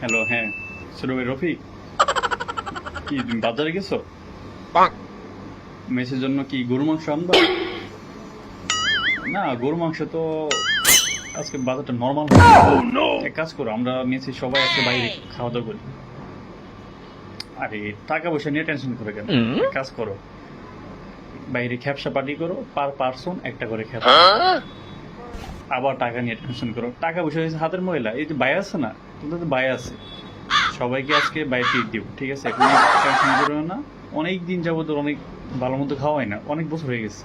Hello, হ্যাঁ। ছোট ভাই রফিক, কি তুমি বাজারে গেছো? মেসের জন্য কি গরু মাংস আনবা? না, গরু মাংস তো আজকে বাজারটা নর্মাল। এক কাজ করো, আমরা মেসে সবাই আজকে বাইরে খাওয়া দাওয়া করি। আরে টাকা পয়সা নিয়ে টেনশন করে কেন? এক কাজ করো, বাইরে খ্যাপসা পার্টি করো, পার পার্সন একটা করে খ্যাপসা। আবার টাকা নিয়ে টেনশন করো, টাকা পয়সা হয়েছে হাতের ময়লা। এই যে বাই আছে না, তোদের তো বাই আছে, সবাইকে আজকে বাই ট্রিট দিব, ঠিক আছে? কোনো টেনশন করো না। অনেক দিন যাবত অনেক ভালো মতো খাওয়া হয় না, অনেক বছর হয়ে গেছে।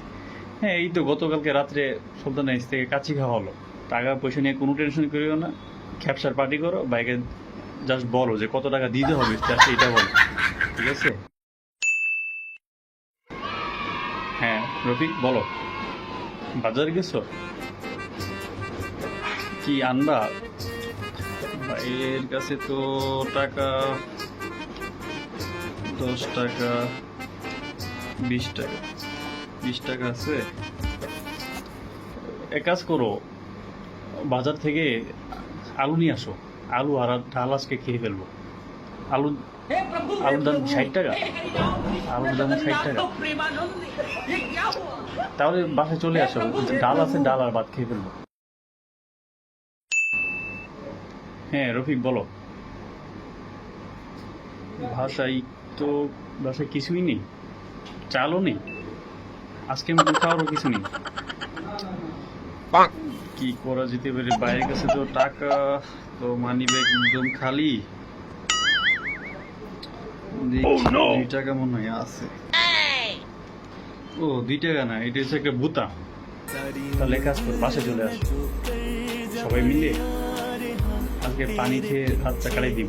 হ্যাঁ, এই তো গতকালকে রাত্রে সুলতান রাইস থেকে কাচ্চি খাওয়া হলো। টাকা পয়সা নিয়ে কোনো টেনশন করিও না, খ্যাপসার পার্টি করো, বাইকে জাস্ট বলো যে কত টাকা দিতে হবে, জাস্ট এটা বলো, ঠিক আছে? হ্যাঁ রফিক, বলো। বাজার গেছো? কি আনবা? ভাইয়ের কাছে তো টাকা 10 টাকা, 20 টাকা, 20 টাকা আছে। এক কাজ করো, বাজার থেকে আলু নিয়ে আসো। আলু আর ডাল আজকে খেয়ে ফেলবো। আলু, আলুর দাম 60 টাকা। আলুর দাম 60 টাকা। তাহলে বাসায় চলে আসো, ডাল আছে, ডাল আর ভাত খেয়ে ফেলবো। হ্যাঁ রফিক, বলো। ভাষায় তো বাসায় কিছুই নেই, চালও নেই, আজকের মতো খাওয়ারও কিছু নেই। কি করা যেতে পারে? বাইরের কাছে তো টাকা, তো মানি ব্যাগ একদম খালি। দেখি, 2 টাকা মনে হয় আছে। ও 2 টাকা না, এটা হচ্ছে একটা বুতা। তাহলে এক কাজ কর, বাসে চলে আসো, সবাই মিলে আজকে পানি খেয়ে হাতটা কাটাই দিব।